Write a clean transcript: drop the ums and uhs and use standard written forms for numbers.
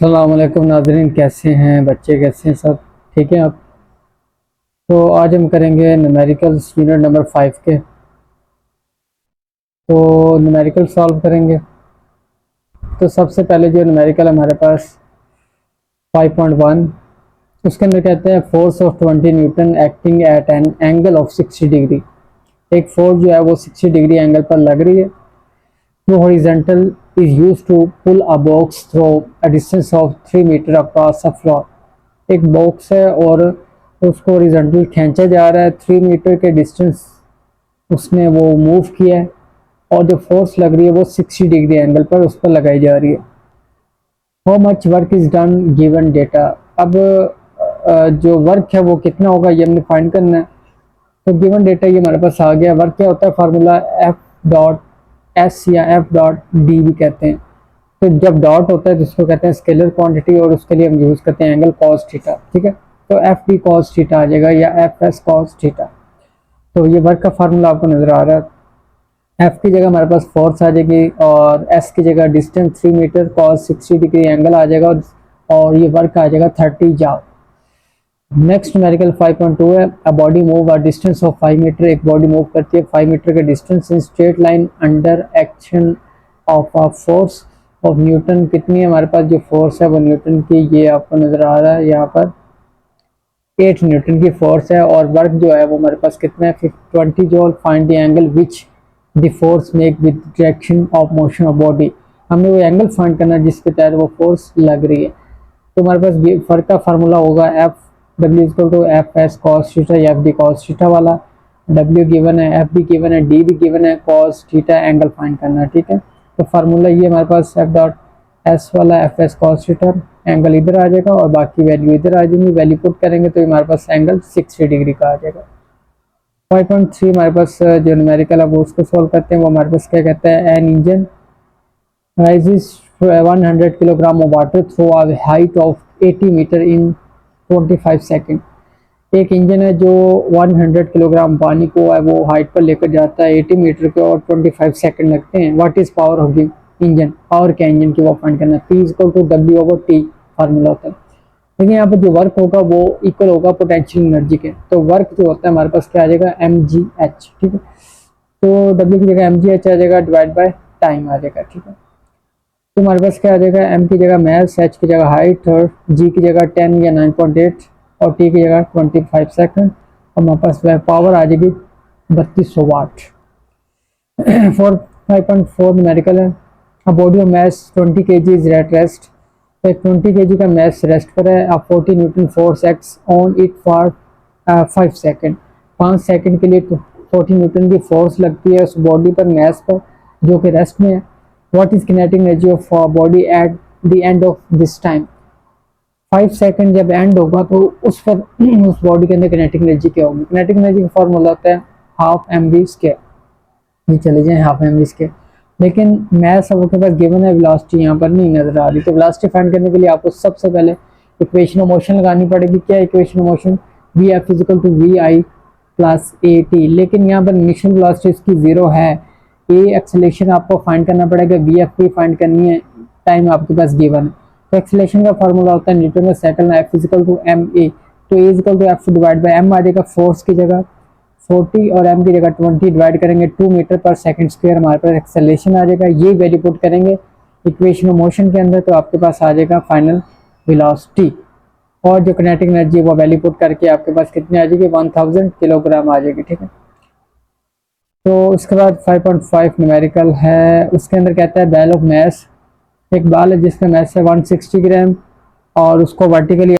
अस्सलाम वालेकुम नाज़रीन, कैसे हैं बच्चे, कैसे हैं सब ठीक है आप। तो आज हम करेंगे न्यूमेरिकल्स यूनिट नंबर 5 के। तो न्यूमेरिकल सॉल्व करेंगे। तो सबसे पहले जो न्यूमेरिकल हमारे पास 5.1, उसके अंदर कहते हैं force of 20 Newton acting at an angle of 60 degree. एक फोर्स जो है वो 60 डिग्री एंगल पर लग रही है। The horizontal is used to pull a box through a distance of 3 metre across a floor। एक बॉक्स है और उसको हॉरिजॉन्टल खींचा जा रहा है 3 मीटर के डिस्टेंस उसने वो मूव किया है, और जो फोर्स लग रही है वो 60 डिग्री एंगल पर उस पर लगाई जा रही है। How much work is done given data. अब जो वर्क है वो कितना होगा ये हमने फाइंड करना है। तो गिवन डेटा ये हमारे पास आ गया। वर्क क्या होता है, फार्मूला एफ डॉट एस या एफ डॉट डी भी कहते हैं। तो जब डॉट होता है तो उसको कहते हैं स्केलर क्वांटिटी, और उसके लिए हम यूज करते हैं एंगल कॉस थीटा। ठीक है, तो एफ डी कॉस थीटा आ जाएगा या एफ एस कॉस थीटा। तो ये वर्क का फार्मूला आपको नजर आ रहा है। एफ की जगह हमारे पास फोर्स आ जाएगी, और एस की जगह distance 3 metre, cos 60 degree angle आ जाएगा, और ये वर्क आ जाएगा 30 जॉल। नेक्स्ट न्यूमेरिकल 5.2 है। A body move a distance of 5 metre. एक बॉडी मूव करती है 5 मीटर के distance in straight line under action of a force of newton. कितनी है हमारे पास जो फोर्स है वो न्यूटन की, ये आपको नजर आ रहा है यहाँ पर 8 न्यूटन की फोर्स है। और वर्क जो है वो हमारे पास कितना है 20 जॉल। Find the angle which the force make with direction of motion of body. हमें वो एंगल फाइंड करना है जिसके तहत वो फोर्स लग रही है। तो हमारे पास वर्क का फार्मूला होगा F W equal to F S cos theta या एफ डी कॉस थीटा वाला। डब्ल्यू गिवन है, एफ भी गिवन है, डी भी गिवन है, कॉस थीटा एंगल फाइंड करना है। ठीक है, तो फार्मूला ये हमारे पास एफ डॉट एस वाला F S cos theta, angle इधर आ जाएगा और बाकी वैल्यू इधर आ जाएंगी। वैल्यू पुट करेंगे तो हमारे पास एंगल 60 डिग्री का आ जाएगा। 5.3 हमारे पास जो न्यूमेरिकल है वो उसको सॉल्व करते हैं। वो हमारे पास क्या कहता है, an engine raises 100 kilogram of water through a height of 80 metre in 25 second. एक इंजन है जो 100 किलोग्राम पानी को है वो हाइट पर लेकर जाता है 80 मीटर के, और 25 सेकंड लगते हैं। What is power of the engine, power क्या इंजन की वो फाइंड करना है। P equal to W over T formula होता है। लेकिन यहाँ पर जो वर्क होगा वो इक्वल होगा पोटेंशियल एनर्जी के। तो वर्क जो होता है हमारे पास क्या आ जाएगा mgh। ठीक है, तो W की जगह mgh आ जाएगा, डिवाइड बाय टाइम आ जाएगा। ठीक है, तो हमारे पास क्या आ जाएगा, m की जगह मैथ, h की जगह हाइट, और g की जगह 10 या 9.8, और t की जगह 25 सेकंड, और हमारे पास वह पावर आ जाएगी 3200 वाट। 5.4 न्यूमेरिकल है। A body of mass 20 kg is at rest. तो 20 kg का मास रेस्ट पर है। अब 40 Newton force acts on it for 5 second. 5 second के लिए 40 न्यूटन की फोर्स लगती है उस बॉडी पर, मास पर, जो कि रेस्ट में है। What is kinetic energy of body at the end of this time. 5 second जब एंड होगा तो उस पर उस बॉडी के अंदर किनेटिक एनर्जी क्या होगी। किनेटिक एनर्जी का फॉर्मूला होता है हाफ एम वी स्क्वायर। ये चले जाए हाफ एम वी स्क्वायर। लेकिन मैथ सबके पास गिवन है, वेलोसिटी यहाँ पर नहीं नजर आ रही। तो वेलोसिटी फाइंड करने के लिए आपको सबसे पहले इक्वेशन ऑफ मोशन लगानी पड़ेगी। क्या equation of motion, V F equal to V I plus A T. लेकिन यहाँ पर इनिशियल वेलोसिटी इसकी 0 है। ए एक्सेलरेशन आपको फाइंड करना पड़ेगा, वी एफ भी फाइंड करनी है, टाइम आपके पास गिवन है। तो एक्सेलरेशन का फार्मूला होता है न्यूटन का second, F equal to M A. तो A equal to F divide by M आ जाएगा। फोर्स की जगह 40 और एम की जगह 20 डिवाइड करेंगे 2 मीटर पर सेकंड स्क्वायर, हमारे पास एक्सेलरेशन आ जाएगा। ये वैल्यू पुट करेंगे इक्वेशन ऑफ मोशन के अंदर, तो आपके पास आ जाएगा फाइनल वेलोसिटी। और जो किनेटिक एनर्जी वो वैल्यू पुट करके आपके पास कितनी आ जाएगी, 1000 किलोग्राम आ जाएगी। ठीक है, तो उसके बाद 5.5 न्यूमेरिकल है। उसके अंदर कहता है बैल ऑफ मैस। एक बाल है जिसका मैस है 160 ग्राम, और उसको वर्टिकली